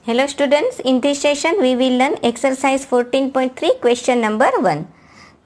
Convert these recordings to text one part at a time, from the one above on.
Hello students, in this session we will learn exercise 14.3 question number 1.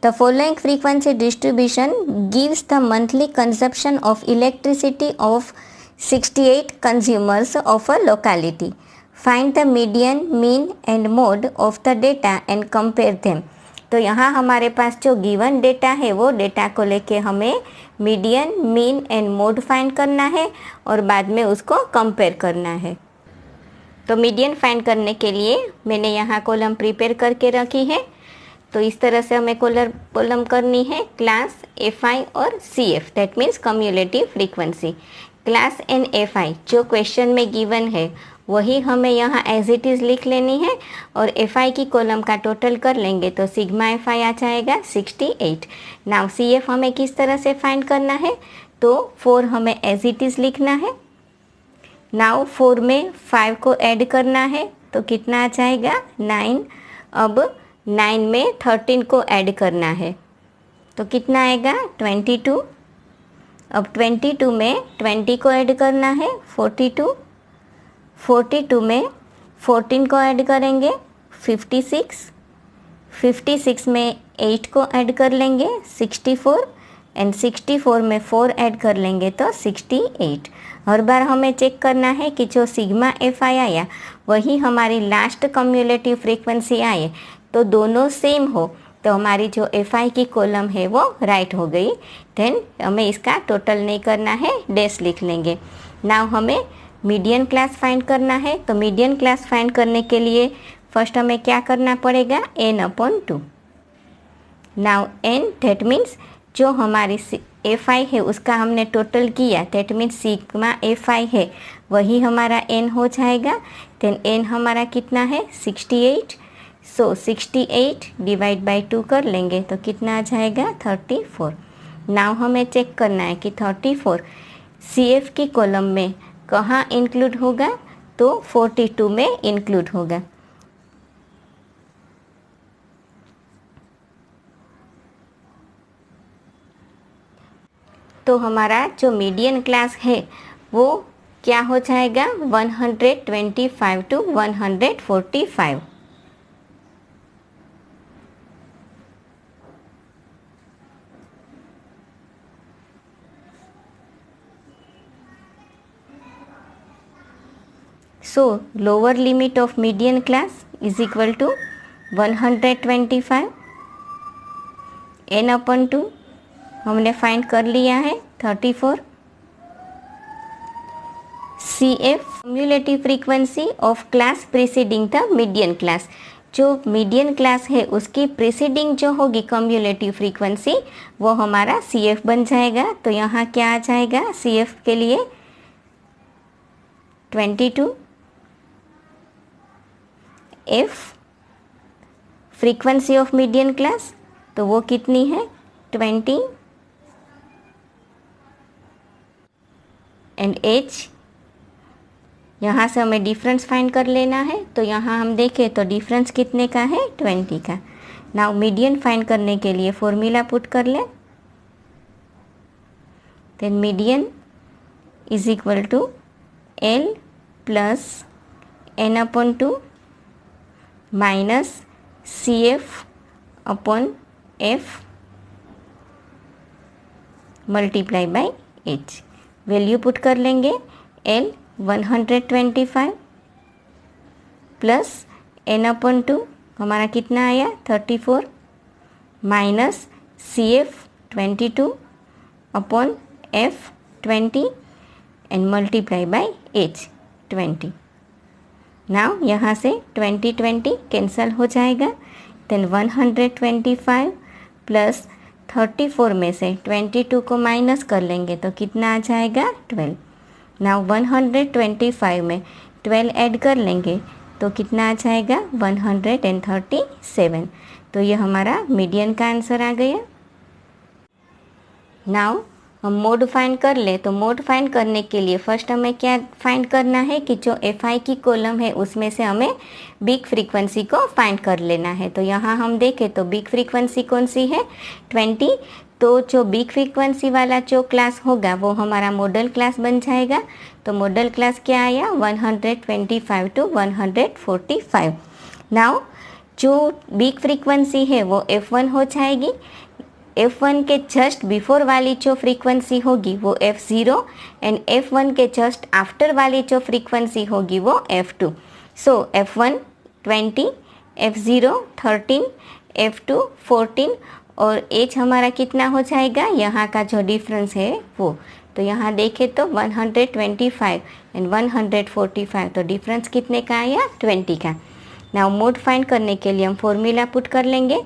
The following frequency distribution gives the monthly consumption of electricity of 68 consumers of a locality. Find the median, mean and mode of the data and compare them. तो यहाँ हमारे पास जो given data है वो data को लेके हमें median, mean and mode find करना है और बाद में उसको कंपेयर करना है। तो मीडियन फाइंड करने के लिए मैंने यहाँ कॉलम प्रिपेयर करके रखी है। तो इस तरह से हमें कॉलम करनी है क्लास एफआई और CF, that means cumulative frequency. Class and FI जो क्वेश्चन में गिवन है वही हमें यहाँ एज इट इज़ लिख लेनी है और एफआई की कॉलम का टोटल कर लेंगे तो सिग्मा एफआई आ जाएगा 68। नाउ सीएफ हमें किस तरह से फाइंड करना है, तो 4 हमें एज इट इज़ लिखना है। नाउ 4 में 5 को ऐड करना है तो कितना आ जाएगा 9। अब 9 में 13 को ऐड करना है तो कितना आएगा 22। अब 22 में 20 को ऐड करना है 42। 42 में 14 को ऐड करेंगे 56। 56 में 8 को ऐड कर लेंगे 64 एंड 64 में 4 ऐड कर लेंगे तो 68। हर बार हमें चेक करना है कि जो सिग्मा एफ आई आया वही हमारी लास्ट कम्युलेटिव फ्रीक्वेंसी आए, तो दोनों सेम हो तो हमारी जो एफ आई की कॉलम है वो राइट हो गई। देन हमें इसका टोटल नहीं करना है, डैश लिख लेंगे। नाउ हमें मीडियन क्लास फाइंड करना है। तो मीडियन क्लास फाइंड करने के लिए फर्स्ट हमें क्या करना पड़ेगा, n/2। Now n that means जो हमारी एफ आई है उसका हमने टोटल किया, दैट मीन्स सिग्मा एफ आई है वही हमारा n हो जाएगा। देन n हमारा कितना है 68। सो 68 डिवाइड बाई 2 कर लेंगे तो कितना आ जाएगा 34। नाउ हमें चेक करना है कि 34 सी एफ की कॉलम में कहाँ इंक्लूड होगा, तो 42 में इंक्लूड होगा। तो हमारा जो मीडियन क्लास है वो क्या हो जाएगा 125 to 145। So lower limit of median class is equal to 125 n/2 हमने फाइंड कर लिया है 34। C F cumulative frequency of class preceding the median class, जो मीडियन क्लास है उसकी प्रीसीडिंग जो होगी कम्युलेटिव फ्रीक्वेंसी वो हमारा सी एफ बन जाएगा। तो यहाँ क्या आ जाएगा सी एफ के लिए 22। F frequency of median class तो वो कितनी है 20 एंड एच, यहाँ से हमें डिफरेंस फाइंड कर लेना है। तो यहाँ हम देखें तो डिफरेंस कितने का है 20 का। नाउ मीडियन फाइंड करने के लिए फॉर्मूला पुट कर लें। Then median is equal to L plus n/2 minus C F upon F multiply by H. Value put कर लेंगे L 125 प्लस n/2 हमारा कितना आया 34 minus C F 22 upon F 20 and multiply by H 20। Now यहाँ से 20 cancel हो जाएगा। Then 125 plus 34 में से 22 को माइनस कर लेंगे तो कितना आ जाएगा 12। नाउ 125 में 12 ऐड कर लेंगे तो कितना आ जाएगा 137। तो ये हमारा मीडियन का आंसर आ गया। नाउ हम मोड फाइंड कर ले। तो मोड फाइंड करने के लिए फर्स्ट हमें क्या फाइंड करना है कि जो एफ आई की कॉलम है उसमें से हमें बिग फ्रीक्वेंसी को फाइंड कर लेना है। तो यहाँ हम देखें तो बिग फ्रीक्वेंसी कौन सी है 20। तो जो बिग फ्रीक्वेंसी वाला जो क्लास होगा वो हमारा मॉडल क्लास बन जाएगा। तो मॉडल क्लास क्या आया 125 to 145। नाउ जो बिग फ्रीक्वेंसी है वो F1 हो जाएगी। F1 के जस्ट बिफोर वाली जो फ्रीक्वेंसी होगी वो F0 एंड F1 के जस्ट आफ्टर वाली जो फ्रीक्वेंसी होगी वो F2। सो F1 20, F0 13, F2 14 और एज हमारा कितना हो जाएगा, यहाँ का जो डिफरेंस है वो। तो यहाँ देखें तो 125 एंड 145, तो डिफरेंस कितने का आया 20 का। नाउ मोड फाइंड करने के लिए हम फॉर्मूला पुट कर लेंगे।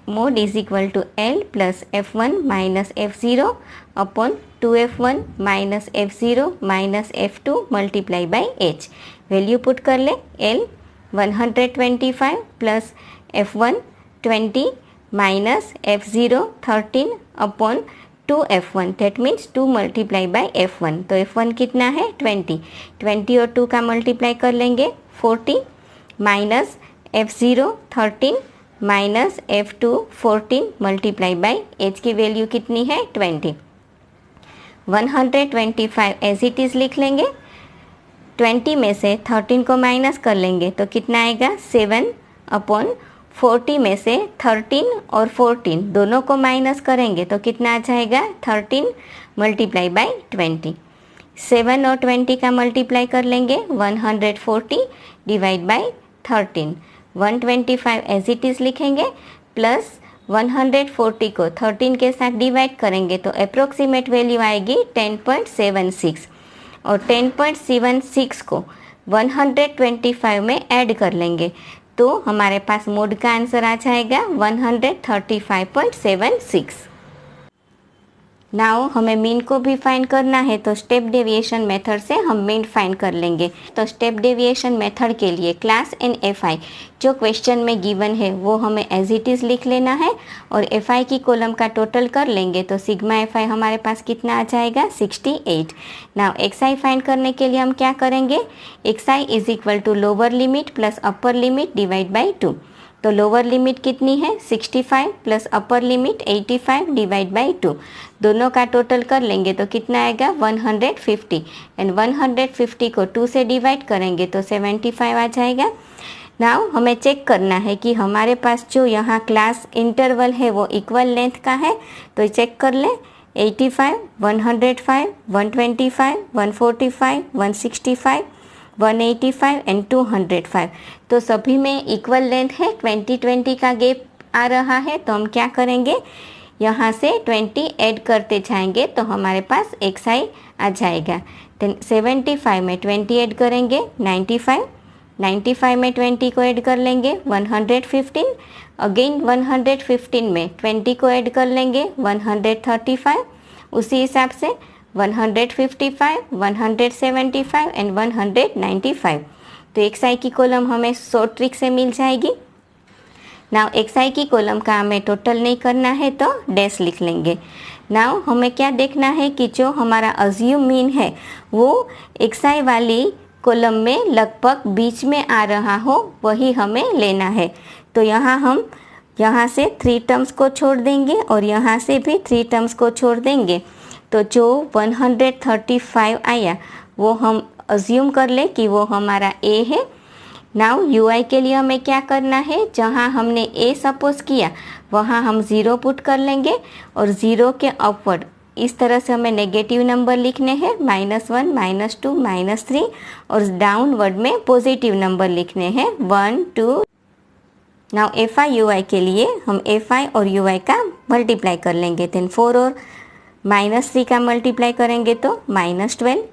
Mode is equal to L plus F1 minus F0 upon 2F1 minus F0 minus F2 multiply by H। Value put कर ले, L 125 plus F1 20 minus F0 13 upon 2F1, that means 2 multiply by F1। तो F1 कितना है 20 और 2 का multiply कर लेंगे 40 minus F0 13 minus F2 14 multiply by H की वैल्यू कितनी है 20। 125 एज इट इज़ लिख लेंगे। 20 में से 13 को माइनस कर लेंगे तो कितना आएगा 7 अपॉन 40 में से 13 और 14 दोनों को माइनस करेंगे तो कितना आ जाएगा 13 मल्टीप्लाई बाई 20। 7 और 20 का मल्टीप्लाई कर लेंगे 140 divide by 13। 125 as it is लिखेंगे प्लस 140 को 13 के साथ डिवाइड करेंगे तो अप्रोक्सीमेट वैल्यू आएगी 10.76 और 10.76 को 125 में ऐड कर लेंगे तो हमारे पास मोड का आंसर आ जाएगा 135.76। नाउ हमें मीन को भी फाइंड करना है तो स्टेप डेविएशन मेथड से हम मीन फाइंड कर लेंगे। तो स्टेप डेविएशन मेथड के लिए क्लास एंड FI जो क्वेश्चन में गिवन है वो हमें एज इट इज़ लिख लेना है और FI की कॉलम का टोटल कर लेंगे तो सिग्मा FI हमारे पास कितना आ जाएगा 68। नाउ XI फाइंड करने के लिए हम क्या करेंगे, XI is equal to lower limit plus upper limit divide by 2। तो लोअर लिमिट कितनी है 65 plus upper limit 85 divide by 2, दोनों का टोटल कर लेंगे तो कितना आएगा 150 एंड 150 को 2 से डिवाइड करेंगे तो 75 आ जाएगा। नाउ हमें चेक करना है कि हमारे पास जो यहाँ क्लास इंटरवल है वो इक्वल लेंथ का है। तो चेक कर लें 85, 105, 125, 145, 165, 185 एंड 205, तो सभी में इक्वल लेंथ है। 20-20 का गैप आ रहा है तो हम क्या करेंगे, यहाँ से 20 ऐड करते जाएंगे तो हमारे पास XI आ जाएगा। 75 में 20 ऐड करेंगे 95, 95 में 20 को ऐड कर लेंगे 115, अगेन 115 में 20 को ऐड कर लेंगे 135, उसी हिसाब से 155, 175 एंड 195। तो XI की कॉलम हमें शॉर्ट ट्रिक से मिल जाएगी। नाउ XI की कॉलम का हमें टोटल नहीं करना है तो डैश लिख लेंगे। नाउ हमें क्या देखना है कि जो हमारा अज्यूम मीन है वो XI वाली कॉलम में लगभग बीच में आ रहा हो वही हमें लेना है। तो हम यहाँ से 3 टर्म्स को छोड़ देंगे और यहाँ से भी 3 टर्म्स को छोड़ देंगे तो जो 135 आया वो हम अज्यूम कर ले कि वो हमारा A है। नाउ UI के लिए हमें क्या करना है, जहाँ हमने A सपोज किया वहाँ हम 0 पुट कर लेंगे और 0 के अपवर्ड इस तरह से हमें नेगेटिव नंबर लिखने हैं -1, -2, -3 और डाउनवर्ड में पॉजिटिव नंबर लिखने हैं 1, 2। नाउ FI UI के लिए हम FI और UI का मल्टीप्लाई कर लेंगे। 4 और -3 का मल्टीप्लाई करेंगे तो -12,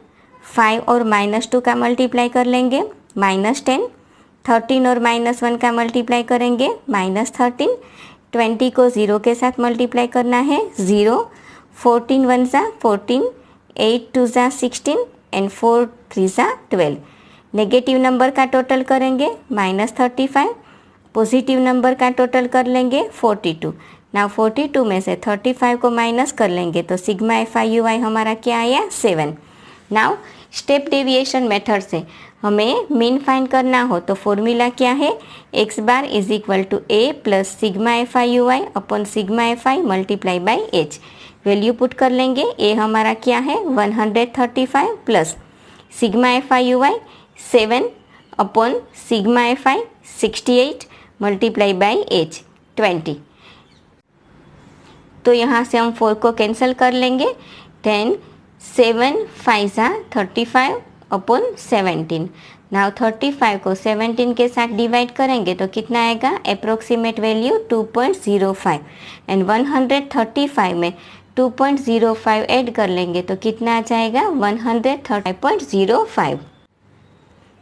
5 और -2 का मल्टीप्लाई कर लेंगे -10, 13 और -1 का मल्टीप्लाई करेंगे -13, 20 को 0 के साथ मल्टीप्लाई करना है 0, 14 1 ज़ा 14, 8 2 ज़ा 16 एंड 4 3 ज़ा 12। नेगेटिव नंबर का टोटल करेंगे -35, पॉजिटिव नंबर का टोटल कर लेंगे 42। नाउ 42 में से 35 को माइनस कर लेंगे तो सिग्मा FI UI हमारा क्या आया 7। नाउ स्टेप डेविएशन मेथड से हमें मीन फाइंड करना हो तो फॉर्मूला क्या है, X bar is equal to A plus sigma F I U I upon sigma F I multiply by H. Value put कर लेंगे, ए हमारा क्या है 135 plus sigma F I U I 7 upon sigma F I 68 multiply by H 20। तो यहाँ से हम 4 को कैंसिल कर लेंगे, देन 7 5 35 अपॉन 17। नाउ 35 को 17 के साथ डिवाइड करेंगे तो कितना आएगा, अप्रोक्सीमेट वैल्यू 2.05 एंड 135 में 2.05 ऐड कर लेंगे तो कितना आ जाएगा 135.05।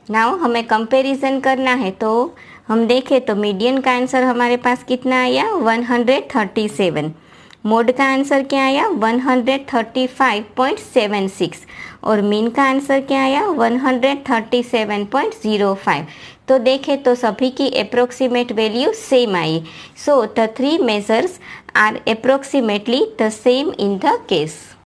नाउ हमें कंपैरिजन करना है तो हम देखें तो मीडियन का आंसर हमारे पास कितना आया 137, मोड का आंसर क्या आया 135.76 और मीन का आंसर क्या आया 137.05। तो देखें तो सभी की अप्रोक्सीमेट वैल्यू सेम आई। So the 3 measures are approximately the same in the case.